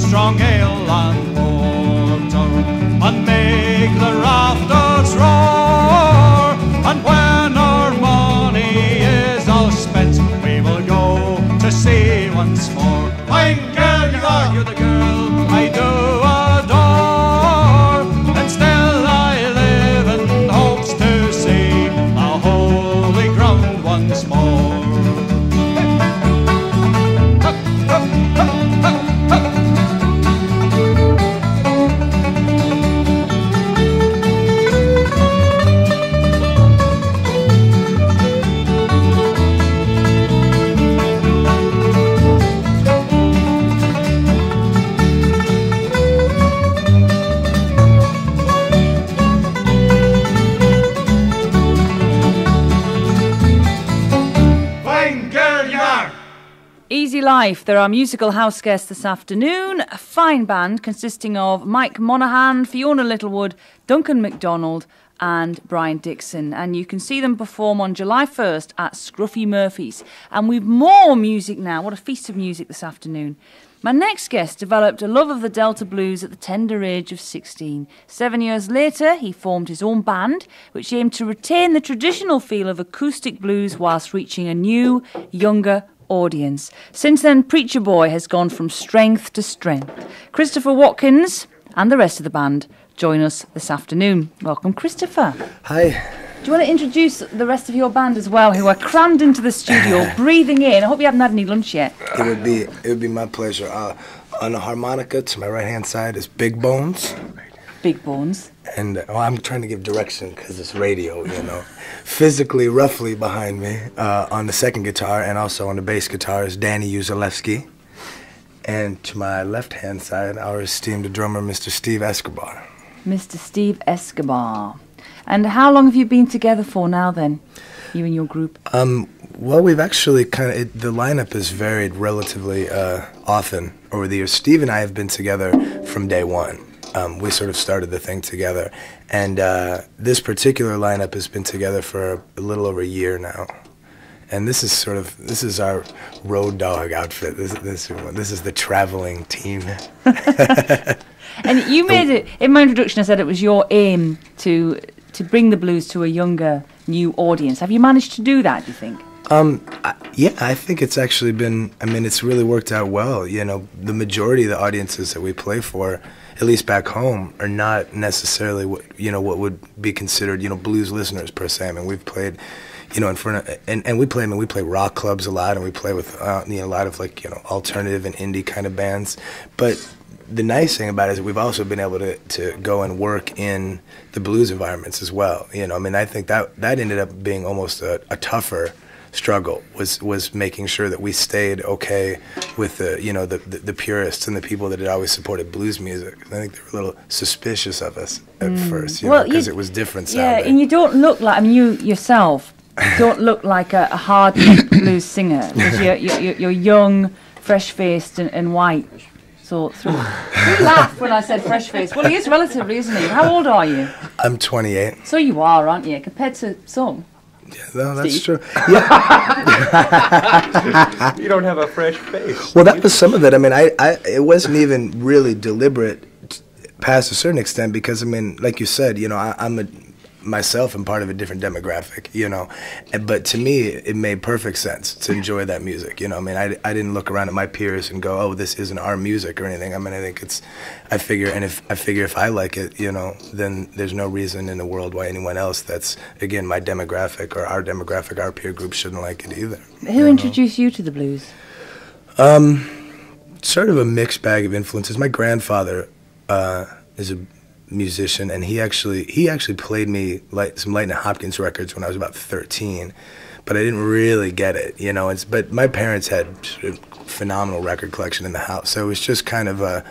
strong ale and porter, and make the rafters roar. And when our money is all spent, we will go to sea once more. Fine girl, you are, you're the girl I do adore, and still I live in hopes to see the holy ground once more. Easy Life. They're our musical house guests this afternoon. A fine band consisting of Mike Monaghan, Fiona Littlewood, Duncan MacDonald and Brian Dixon. And you can see them perform on July 1st at Scruffy Murphy's. And we've more music now. What a feast of music this afternoon. My next guest developed a love of the Delta blues at the tender age of 16. 7 years later, he formed his own band, which aimed to retain the traditional feel of acoustic blues whilst reaching a new, younger audience. Since then, Preacher Boy has gone from strength to strength. Christopher Watkins and the rest of the band join us this afternoon. Welcome, Christopher. Hi. Do you want to introduce the rest of your band as well, who are crammed into the studio, breathing in? I hope you haven't had any lunch yet. It would be my pleasure. On the harmonica to my right-hand side is Big Bones. Big Bones. And I'm trying to give direction because it's radio, you know. Physically, roughly behind me on the second guitar and also on the bass guitar is Danny Uzalewski. And to my left-hand side, our esteemed drummer, Mr. Steve Escobar. Mr. Steve Escobar. And how long have you been together for now then, you and your group? Well, we've actually the lineup has varied relatively often over the years. Steve and I have been together from day one. We sort of started the thing together. And this particular lineup has been together for a little over a year now. And this is our road dog outfit. This is the traveling team. And you made it, in my introduction I said it was your aim to bring the blues to a younger, new audience. Have you managed to do that, do you think? Yeah, I think it's actually been, it's really worked out well. You know, the majority of the audiences that we play for, at least back home, are not necessarily what would be considered, blues listeners per se. We've played, in front of, and we play rock clubs a lot, and we play with, a lot of alternative and indie kind of bands. But the nice thing about it is that we've also been able to go and work in the blues environments as well. I think that ended up being almost a tougher struggle, was making sure that we stayed okay with the purists and the people that had always supported blues music. I think they were a little suspicious of us at first, because it was different sounding. Yeah, and you don't look like, you yourself don't look like a hard blues singer. You're young, fresh-faced and white. So you laughed when I said fresh-faced. Well, he is relatively, isn't he? How old are you? I'm 28. So you are, aren't you, compared to some? Yeah, no, that's Steve. true. Yeah. You don't have a fresh face. Well, that was some of it. It wasn't even really deliberate past a certain extent because, like you said, I'm myself am part of a different demographic, but to me it made perfect sense to enjoy that music. I didn't look around at my peers and go, oh, this isn't our music or anything. I think I figure if I like it, then there's no reason in the world why anyone else that's, again, my demographic or our demographic, our peer group, shouldn't like it either. Who introduced you to the blues? Sort of a mixed bag of influences. My grandfather is a musician, and he actually played me some Lightnin' Hopkins records when I was about 13, but I didn't really get it, but my parents had a phenomenal record collection in the house, so it was just kind of a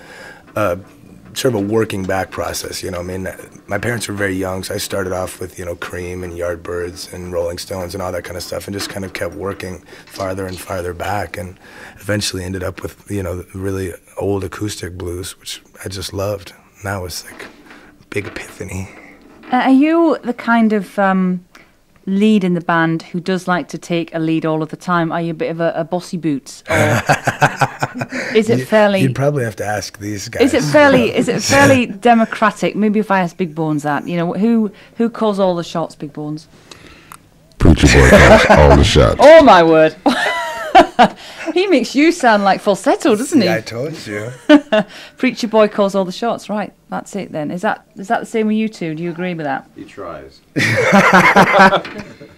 sort of a working back process. My parents were very young, so I started off with Cream and Yardbirds and Rolling Stones and all that kind of stuff, and just kind of kept working farther and farther back, and eventually ended up with really old acoustic blues, which I just loved. Now it's like big epiphany. Are you the kind of lead in the band who does like to take a lead all of the time? Are you a bit of a bossy boots? Or is it fairly... You'd probably have to ask these guys. Is it fairly democratic? Maybe if I ask Big Bones that, you know, who calls all the shots, Big Bones? Preacher Boy calls all the shots. Oh my word! He makes you sound like falsetto, doesn't he? Yeah, I told you. Preacher Boy calls all the shots. Right, that's it then. Is that the same with you two? Do you agree with that? He tries.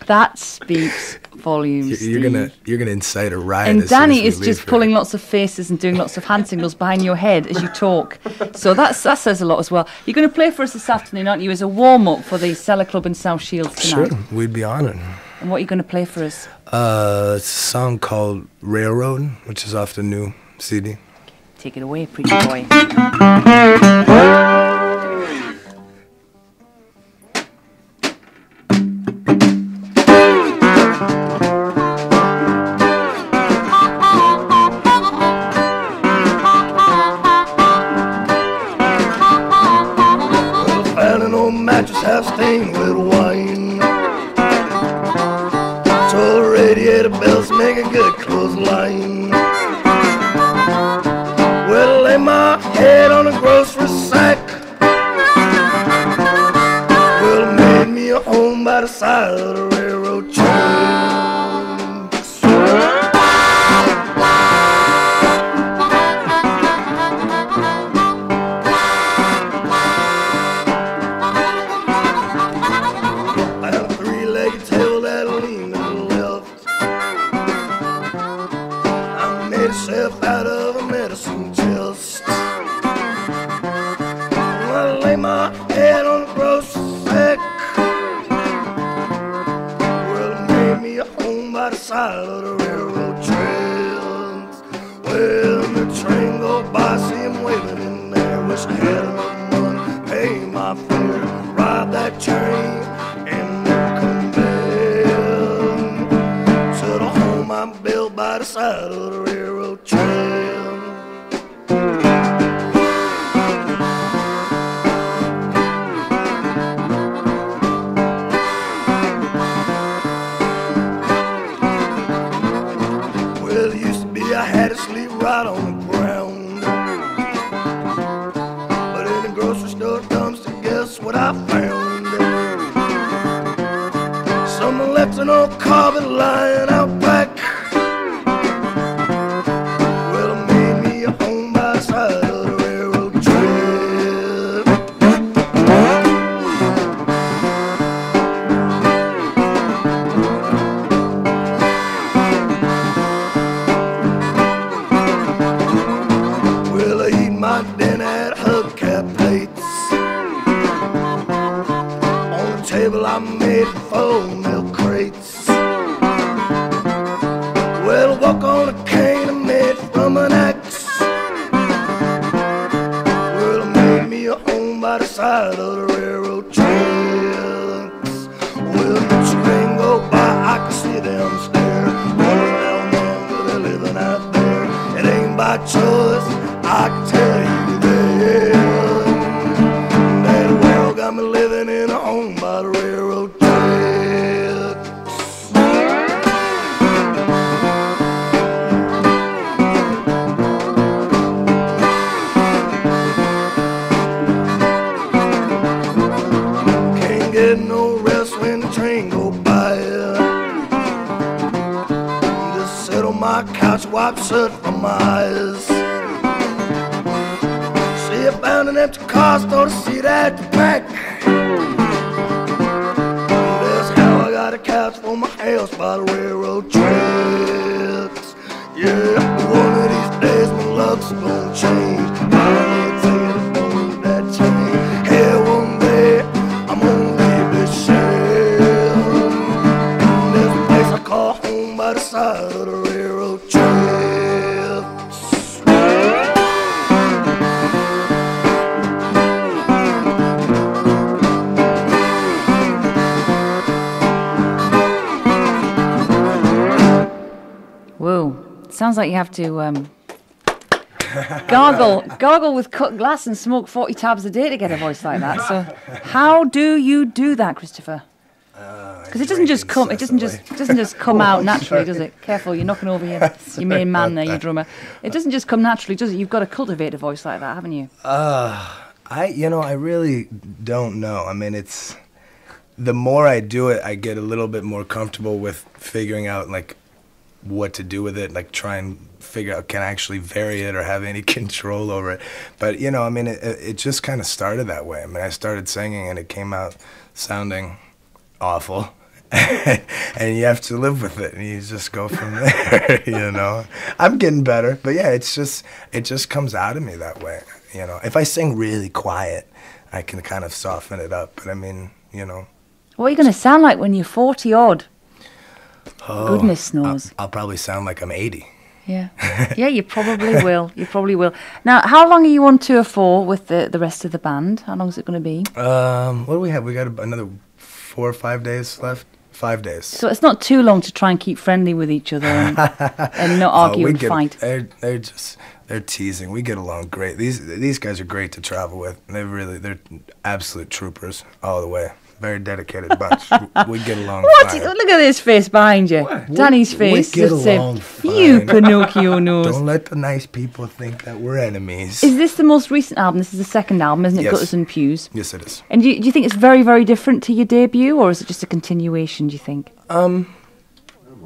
That speaks volumes. You're gonna incite a riot. And as soon Danny as we is just leave here. pulling lots of faces and doing lots of hand signals behind your head as you talk. So that says a lot as well. You're going to play for us this afternoon, aren't you, as a warm-up for the Cellar Club in South Shields tonight? Sure, we'd be honored. And what are you going to play for us? It's a song called Railroad, which is off the new CD. Take it away, Preacher Boy. Found an old mattress half stained with wine. So the radiator bells make a good clothesline. Well, lay my head on a grocery sack. Well, made me a home by the side of the railroad tracks. I had a three-legged table that leaned to the left. I made myself out of a medicine chest. I lay my head on the grocery sack. Well, it made me a home by the side of the railroad tracks. Well, the train go by, see him waving in there. Wish I had enough money, pay my fare, ride that train and never come back. To the home I built by the side of the railroad trail. Well, it used to be I had to sleep right on the ground, but in the grocery store dumpster, guess what I found? Someone left an old carpet lying out back. Well, it made me a home by the side of the railroad trail. Well, I eat my dinner at hubcap plates. On the table I made 4 milk crates. Well, I walk on a cane I made from an axe. Well, it made me a home by the side of the railroad tracks. Well, the train go by, I can see them stare. Wondering how long they're living out there. It ain't by choice, I can tell you that. That world got me living in a home by the railroad tracks. Can't get no rest when the train go by. Just sit on my couch, wipe soot from my eyes. See, I found an empty car, stole the seat at the back. That's how I got a couch for my house by the railroad tracks. Yeah, one of these days my luck's gonna change. I'm gonna take it on that train. Hey, one day I'm gonna leave this shell. There's a place I call home by the side of the railroad tracks. Whoa. Sounds like you have to gargle with cut glass and smoke 40 tabs a day to get a voice like that. So how do you do that, Christopher? Because it doesn't just come. It doesn't just come out naturally, does it? Careful, you're knocking over your main man there, your drummer. It doesn't just come naturally, does it? You've got to cultivate a voice like that, haven't you? I really don't know. I mean, it's the more I do it, I get a little bit more comfortable with figuring out like what to do with it, like try and figure out can I actually vary it or have any control over it. But you know, I mean, it just kind of started that way. I mean, I started singing and it came out sounding awful. And you have to live with it, and you just go from there. You know, I'm getting better, but yeah, it just comes out of me that way. You know, if I sing really quiet, I can kind of soften it up. But I mean, you know, what are you going to sound like when you're 40 odd? Oh, Goodness knows. I'll probably sound like I'm 80. Yeah, yeah, you probably will. You probably will. Now, how long are you on tour for with the rest of the band? How long is it going to be? What do we have? We got another 4 or 5 days left. 5 days. So it's not too long to try and keep friendly with each other and not argue and fight. They're teasing. We get along great. These guys are great to travel with. They're absolute troopers all the way. Very dedicated bunch. We get along fine. Look at this face behind you. What? Danny's face. We get along fine. You Pinocchio nose. Don't let the nice people think that we're enemies. Is this the most recent album? This is the second album, isn't it? Yes. Gutters and Pews. Yes, it is. And do you think it's very, very different to your debut, or is it just a continuation, do you think? More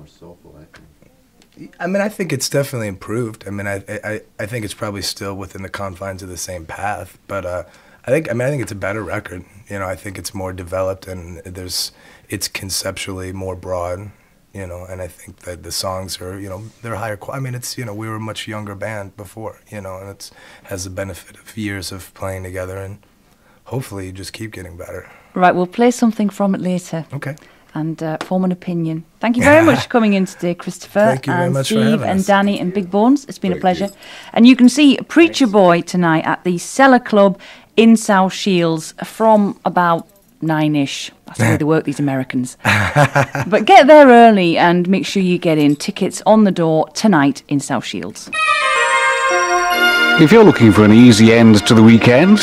soulful, I think. I mean, I think it's definitely improved. I mean, I think it's probably still within the confines of the same path, but I think it's a better record. You know, I think it's more developed and it's conceptually more broad. You know, and I think that the songs are, you know, they're higher quality. I mean, it's, you know, we were a much younger band before, you know, and it has the benefit of years of playing together, and hopefully you just keep getting better. Right, we'll play something from it later. Okay. And form an opinion. Thank you very much for coming in today, Christopher. Thank you very and much Steve for having and us. Danny and Big Bones. It's been a pleasure. And you can see Preacher Boy tonight at the Cellar Club in South Shields from about 9-ish. That's the way they work, these Americans. But get there early and make sure you get in. Tickets on the door tonight in South Shields. If you're looking for an easy end to the weekend,